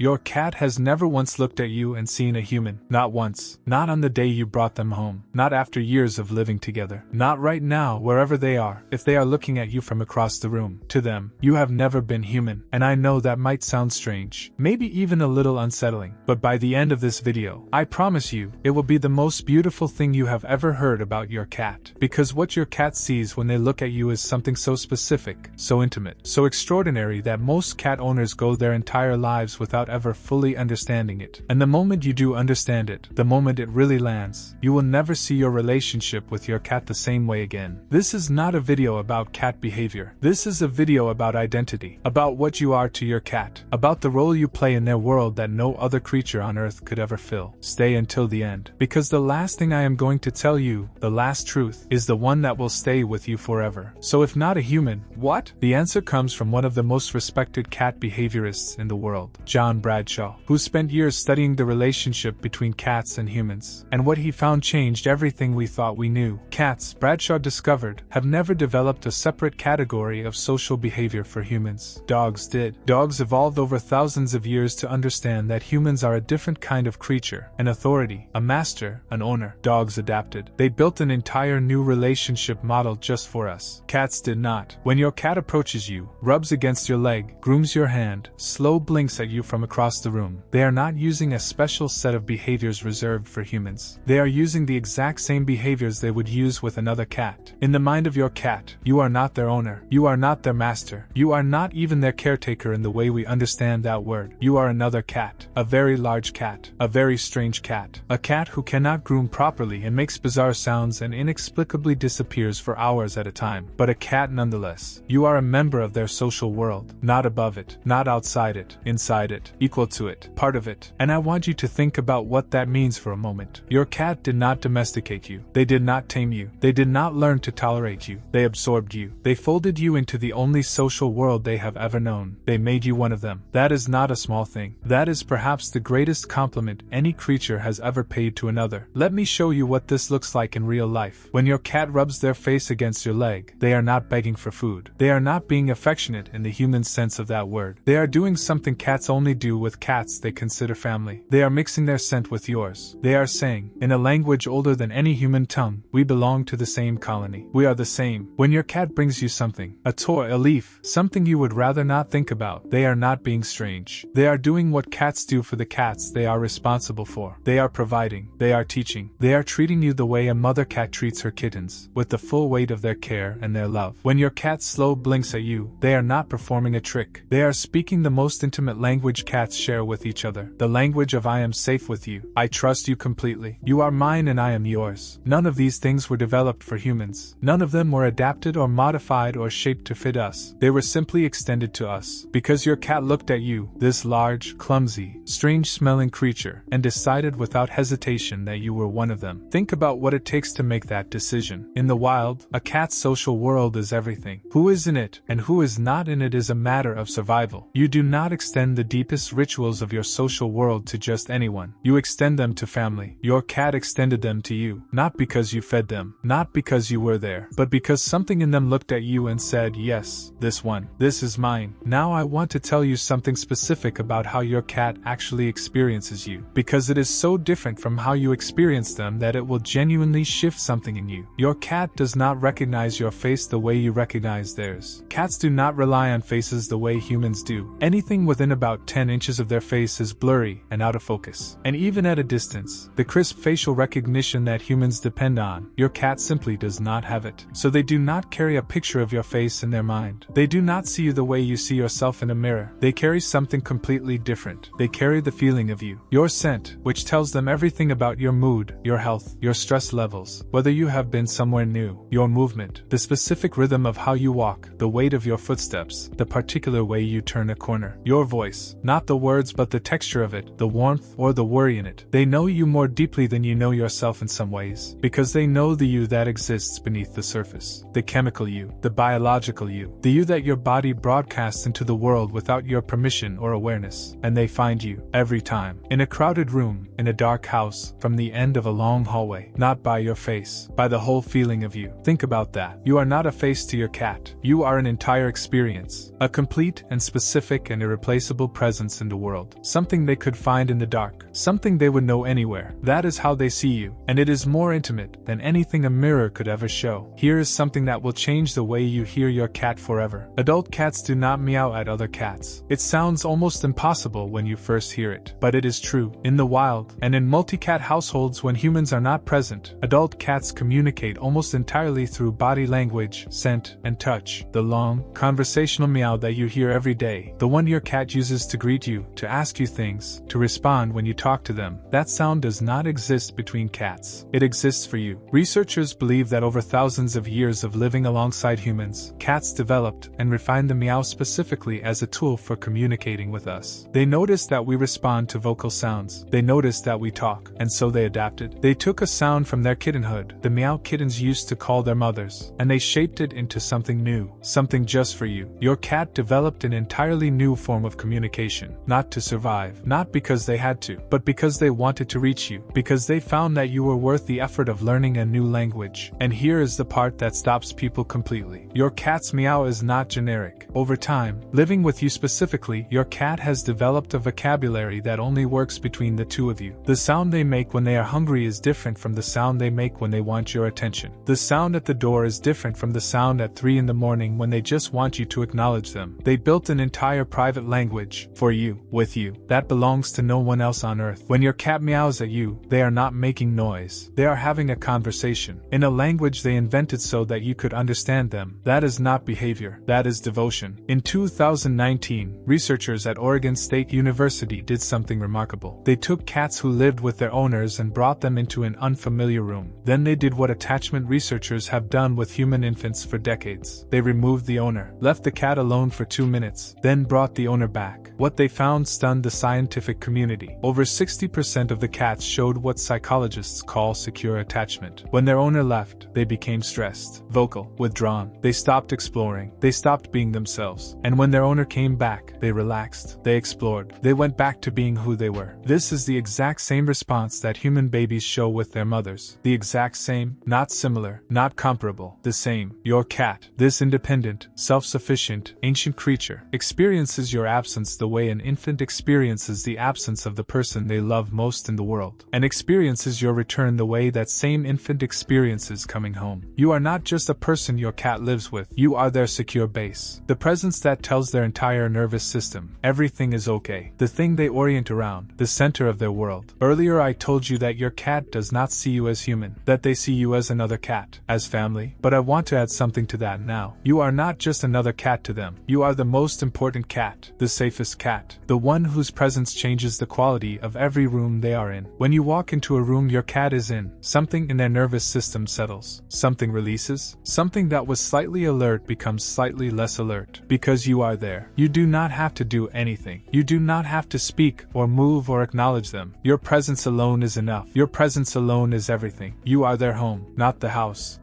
Your cat has never once looked at you and seen a human. Not once. Not on the day you brought them home. Not after years of living together. Not right now, wherever they are, if they are looking at you from across the room. To them, you have never been human. And I know that might sound strange, maybe even a little unsettling. But by the end of this video, I promise you, it will be the most beautiful thing you have ever heard about your cat. Because what your cat sees when they look at you is something so specific, so intimate, so extraordinary that most cat owners go their entire lives without ever fully understanding it. And the moment you do understand it, the moment it really lands, you will never see your relationship with your cat the same way again. This is not a video about cat behavior. This is a video about identity, about what you are to your cat, about the role you play in their world that no other creature on earth could ever fill. Stay until the end, because the last thing I am going to tell you, the last truth, is the one that will stay with you forever. So if not a human, what? The answer comes from one of the most respected cat behaviorists in the world, John Bradshaw, who spent years studying the relationship between cats and humans. And what he found changed everything we thought we knew. Cats, Bradshaw discovered, have never developed a separate category of social behavior for humans. Dogs did. Dogs evolved over thousands of years to understand that humans are a different kind of creature, an authority, a master, an owner. Dogs adapted. They built an entire new relationship model just for us. Cats did not. When your cat approaches you, rubs against your leg, grooms your hand, slow blinks at you from across the room, they are not using a special set of behaviors reserved for humans. They are using the exact same behaviors they would use with another cat. In the mind of your cat, you are not their owner. You are not their master. You are not even their caretaker in the way we understand that word. You are another cat. A very large cat. A very strange cat. A cat who cannot groom properly and makes bizarre sounds and inexplicably disappears for hours at a time. But a cat nonetheless. You are a member of their social world. Not above it. Not outside it. Inside it. Equal to it. Part of it. And I want you to think about what that means for a moment. Your cat did not domesticate you. They did not tame you. They did not learn to tolerate you. They absorbed you. They folded you into the only social world they have ever known. They made you one of them. That is not a small thing. That is perhaps the greatest compliment any creature has ever paid to another. Let me show you what this looks like in real life. When your cat rubs their face against your leg, they are not begging for food. They are not being affectionate in the human sense of that word. They are doing something cats only do with cats they consider family. They are mixing their scent with yours. They are saying, in a language older than any human tongue, we belong to the same colony. We are the same. When your cat brings you something, a toy, a leaf, something you would rather not think about, they are not being strange. They are doing what cats do for the cats they are responsible for. They are providing. They are teaching. They are treating you the way a mother cat treats her kittens, with the full weight of their care and their love. When your cat slow blinks at you, they are not performing a trick. They are speaking the most intimate language cats share with each other. The language of I am safe with you. I trust you completely. You are mine and I am yours. None of these things were developed for humans. None of them were adapted or modified or shaped to fit us. They were simply extended to us. Because your cat looked at you, this large, clumsy, strange-smelling creature, and decided without hesitation that you were one of them. Think about what it takes to make that decision. In the wild, a cat's social world is everything. Who is in it, and who is not in it is a matter of survival. You do not extend the deepest rituals of your social world to just anyone. You extend them to family. Your cat extended them to you, not because you fed them, not because you were there, but because something in them looked at you and said, yes, this one, this is mine. Now I want to tell you something specific about how your cat actually experiences you, because it is so different from how you experience them that it will genuinely shift something in you. Your cat does not recognize your face the way you recognize theirs. Cats do not rely on faces the way humans do. Anything within about 10 inches of their face is blurry and out of focus. And even at a distance, the crisp facial recognition that humans depend on, your cat simply does not have it. So they do not carry a picture of your face in their mind. They do not see you the way you see yourself in a mirror. They carry something completely different. They carry the feeling of you. Your scent, which tells them everything about your mood, your health, your stress levels, whether you have been somewhere new, your movement, the specific rhythm of how you walk, the weight of your footsteps, the particular way you turn a corner, your voice, not the words but the texture of it, the warmth or the worry in it. They know you more deeply than you know yourself in some ways, because they know the you that exists beneath the surface, the chemical you, the biological you, the you that your body broadcasts into the world without your permission or awareness. And they find you, every time, in a crowded room, in a dark house, from the end of a long hallway, not by your face, by the whole feeling of you. Think about that. You are not a face to your cat. You are an entire experience, a complete and specific and irreplaceable presence presence in the world, something they could find in the dark, something they would know anywhere. That is how they see you, and it is more intimate than anything a mirror could ever show. Here is something that will change the way you hear your cat forever. Adult cats do not meow at other cats. It sounds almost impossible when you first hear it, but it is true. In the wild, and in multi-cat households when humans are not present, adult cats communicate almost entirely through body language, scent, and touch. The long, conversational meow that you hear every day, the one your cat uses to greet you, to ask you things, to respond when you talk to them, that sound does not exist between cats. It exists for you. Researchers believe that over thousands of years of living alongside humans, cats developed and refined the meow specifically as a tool for communicating with us. They noticed that we respond to vocal sounds. They noticed that we talk, and so they adapted. They took a sound from their kittenhood, the meow kittens used to call their mothers, and they shaped it into something new, something just for you. Your cat developed an entirely new form of communication, not to survive, not because they had to, but because they wanted to reach you, because they found that you were worth the effort of learning a new language. And here is the part that stops people completely. Your cat's meow is not generic. Over time, living with you specifically, your cat has developed a vocabulary that only works between the two of you. The sound they make when they are hungry is different from the sound they make when they want your attention. The sound at the door is different from the sound at 3 in the morning when they just want you to acknowledge them. They built an entire private language, for you, with you, that belongs to no one else on earth. When your cat meows at you, they are not making noise. They are having a conversation, in a language they invented so that you could understand them. That is not behavior, that is devotion. In 2019, researchers at Oregon State University did something remarkable. They took cats who lived with their owners and brought them into an unfamiliar room. Then they did what attachment researchers have done with human infants for decades. They removed the owner, left the cat alone for 2 minutes, then brought the owner back. What they found stunned the scientific community. Over 60% of the cats showed what psychologists call secure attachment. When their owner left, they became stressed, vocal, withdrawn. They stopped exploring. They stopped being themselves. And when their owner came back, they relaxed. They explored. They went back to being who they were. This is the exact same response that human babies show with their mothers. The exact same, not similar, not comparable, the same. Your cat, this independent, self-sufficient, ancient creature, experiences your absence the way an infant experiences the absence of the person they love most in the world, and experiences your return the way that same infant experiences coming home. You are not just a person your cat lives with, you are their secure base. The presence that tells their entire nervous system, everything is okay. The thing they orient around, the center of their world. Earlier I told you that your cat does not see you as human, that they see you as another cat, as family, but I want to add something to that now. You are not just another cat to them. You are the most important cat, the safest cat, the one whose presence changes the quality of every room they are in. When you walk into a room your cat is in, something in their nervous system settles, something releases, something that was slightly alert becomes slightly less alert, because you are there. You do not have to do anything. You do not have to speak or move or acknowledge them. Your presence alone is enough. Your presence alone is everything. You are their home, not the house.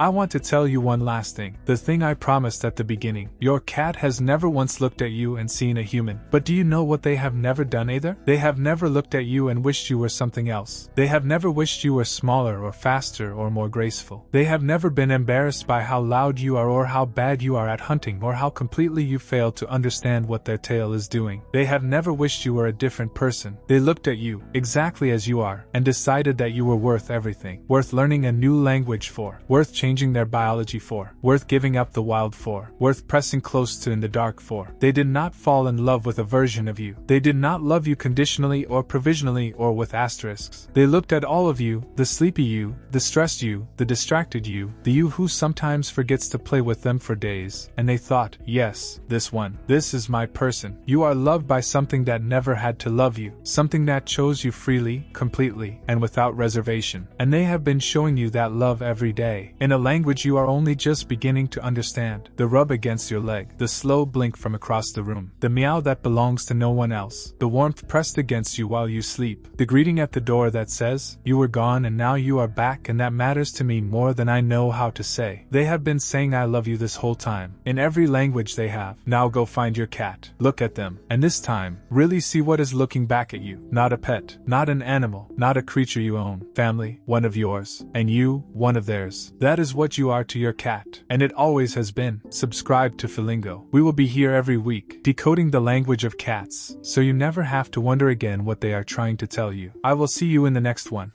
I want to tell you one last thing, the thing I promised at the beginning. Your cat has never once looked at you and seen a human. But do you know what they have never done either? They have never looked at you and wished you were something else. They have never wished you were smaller or faster or more graceful. They have never been embarrassed by how loud you are or how bad you are at hunting or how completely you fail to understand what their tail is doing. They have never wished you were a different person. They looked at you, exactly as you are, and decided that you were worth everything. Worth learning a new language for. Worth changing their biology for. Worth giving up the wild for. Worth pressing close to in the dark for. They did not fall in love with a version of you. They did not love you conditionally or provisionally or with asterisks. They looked at all of you, the sleepy you, the stressed you, the distracted you, the you who sometimes forgets to play with them for days, and they thought, yes, this one. This is my person. You are loved by something that never had to love you. Something that chose you freely, completely, and without reservation. And they have been showing you that love every day, in a language you are only just beginning to understand. The rub against your leg, the slow blink from across the room, the meow that belongs to no one else, the warmth pressed against you while you sleep, the greeting at the door that says, you were gone and now you are back and that matters to me more than I know how to say. They have been saying I love you this whole time, in every language they have. Now go find your cat, look at them, and this time, really see what is looking back at you. Not a pet, not an animal, not a creature you own. Family, one of yours, and you, one of theirs. That is what you are to your cat, and it always has been. Subscribe to FELINGO. We will be here every week, decoding the language of cats, so you never have to wonder again what they are trying to tell you. I will see you in the next one.